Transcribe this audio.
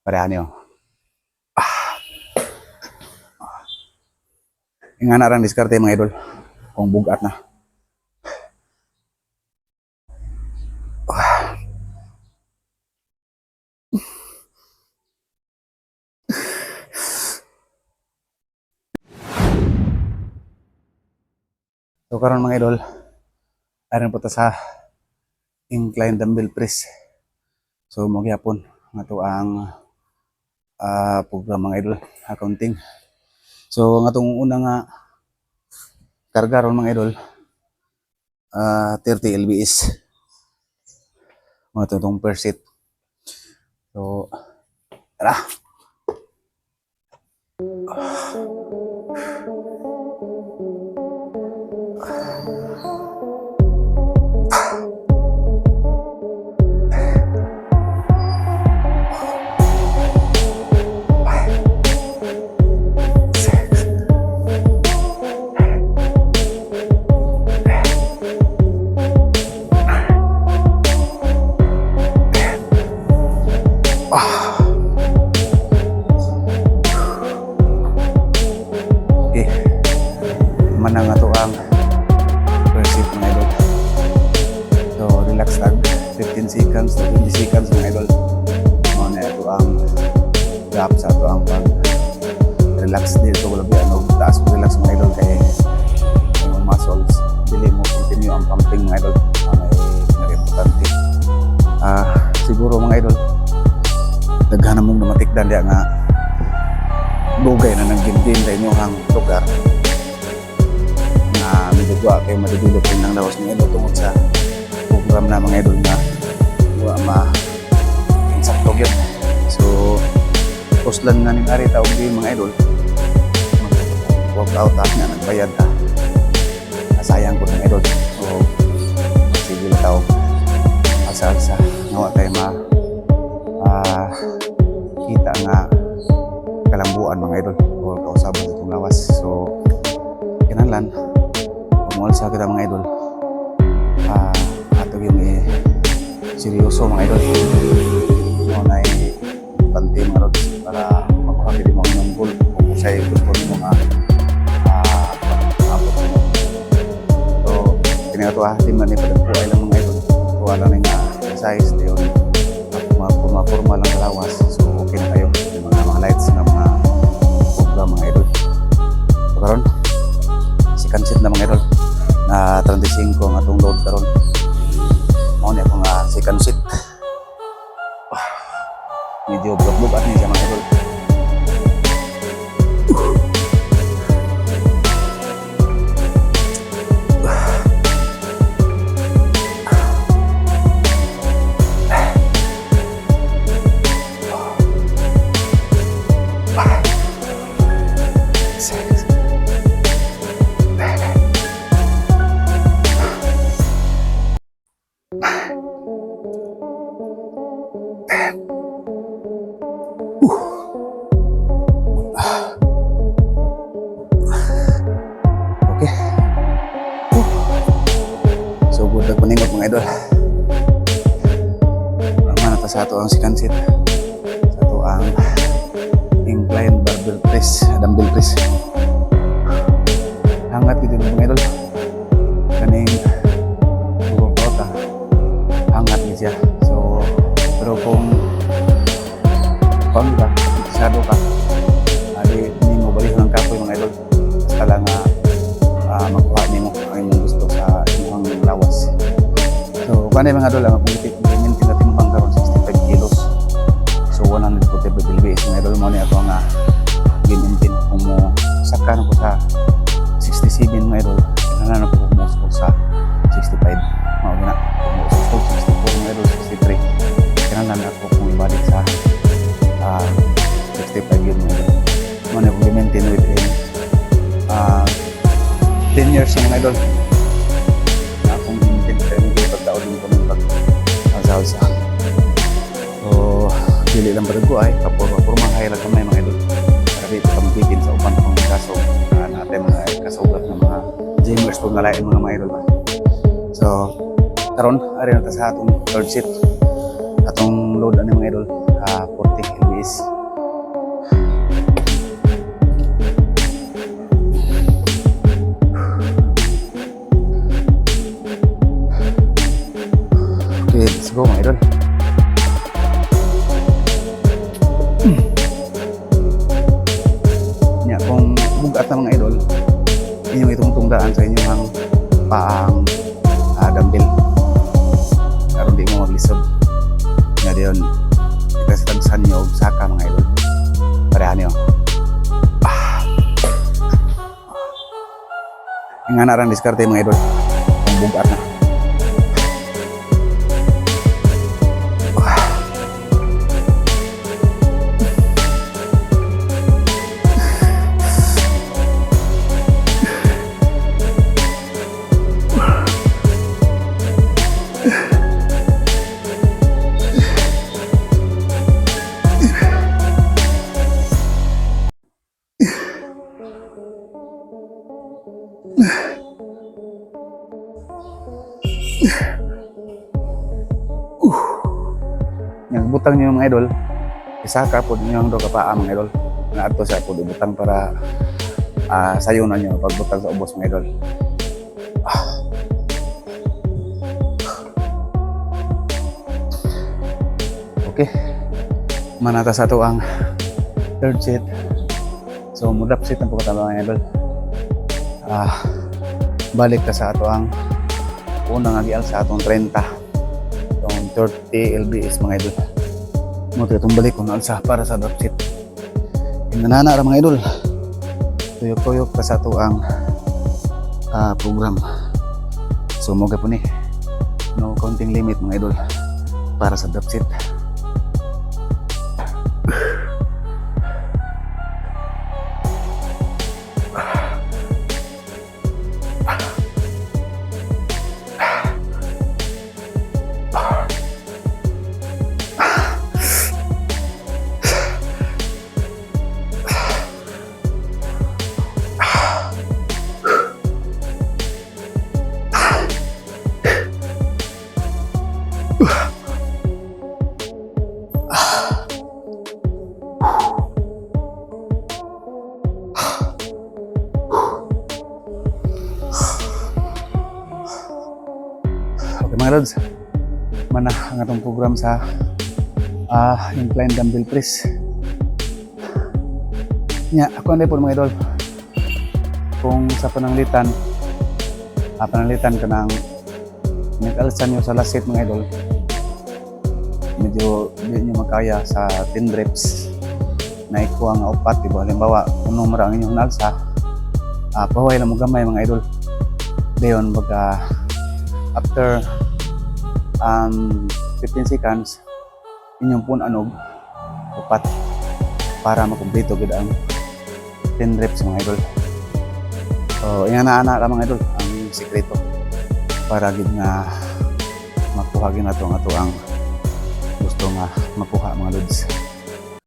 Pareha niyo. Nga na rang diskarte mga idol. Kung bugat na. So karon mga idol, aron po ta sa incline dumbbell press. So mo gyapon nga to ang program mga idol, accounting. So nga tong una nga karga ron mga idol, 30 lbs. Mga tong per set. So tara. Okay. Manang nga to ang per set mga idol. So relax lang. 15 seconds to 20 seconds mga idol. Mo na ito ang drop sa ito ang pag relax dito wala ba ano taas mo relax mga idol kay yung muscles dili mo continue ang pumping mga idol. Ano ay importante. Siguro mga idol daghan mong namatikdan diya nga dugay na nang game sa inyo hang lugar na midugwa kayo madudulog rin ng lawas mga idol tungod sa program na mga idol na ma-insakto yun. So postlan na ning ari taog di mga idol workout na nagbayad sayang ko ng idol. So sige lang taog asa-asa nawa tayo kita nga kalambuan mga idol o kausaban itong lawas. So kinahanglan umualsa kita mga idol ato yung seryoso mga idol mo na panty mga rods para mapakabili mo ang goal kung sa'yo gusto mo mga abot mo. So kinagawa di man ipadagpuay lang mga idol wala lang nga size yun forma lang lawas. So okay na kayo yung mga lights na mga program mga idol. So karon si concept na mga idol na 35 ang atong load karon mo ni akong si concept medyo bugat ni sa mga idol. Okay. So good na paningot mga idol. Naman ata sa ato ang sikansit. Sa ato ang incline barbell press, dumbbell press. Hangat dito mga idol. Kaning workout hangat ni siya. So pero kung ka, isado ka, hindi mo balik ng kapoy mga idol. Basta lang magkuha niyo ang inyong gusto sa inyong lawas. So kung mga idol ang maintain na timbang karon 65 kilos. So 140 lbs mga idol mo ni ato nga maintain kung mo saka na po sa 67 mga idol na po mo sa 65 mga gina kung mo sa 64 mga idol 63 kailangan na ako kung ibalik sa 65 yun mga idol mo na kung i-maintain within 10 years mga idol na kung i-maintain kayo mga pagdaon din ko ng pag-salsa. So dili lang ba ko ay kapurma-purmahay lang kamay mga idol para dito kamigin sa upan kong kaso natin mga kasugat ng mga gymers kung nalain mga idol ba. So karon ari na ta sa atong third set atong load ani mga idol 40 lbs. go mga idol. Nya kung bugat na mga idol, inyong itungtungdaan sa inyong paang dumbbell. Karon di mo maglisod. Nga diyon, kita sa tagsan nyo, saka mga idol. Parehan nyo. Nga narang diskarte mga idol. Kung bugat na. Yang butang niyo mga idol, isaka po ninyo ang doka paa mga idol. Na ato sa po ibutang para sayunan niyo pagbutang sa ubos mga idol. Okay. Manata sa ato ang third set. So mudap set ang pagkatama mga idol. Balik ka sa ato ang unang agial sa atong 30. 30 lbs mga idol. Mo itong balik kung naalsa para sa drop set. Nanana ra mga idol. Tuyok-tuyok ka sa ito ang program. So mo po ni no counting limit mga idol para sa drop set. Okay mga lods, mana ang atong program sa incline dumbbell press. Nya ako na po mga idol, kung sa pananglitan ka ng nag-alsan nyo sa last set mga idol, medyo hindi nyo makaya sa 10 reps na ikuha nga upat, diba? Halimbawa, kung numero ang inyong nalsa, pahuay lang mo gamay mga idol. Dayon, after 15 seconds, inyong pun anog upat para makumpleto gid ang 10 reps mga idol. So, yan na mga idol ang sikreto para gid nga makuha gid nato ang gusto nga makuha mga lods.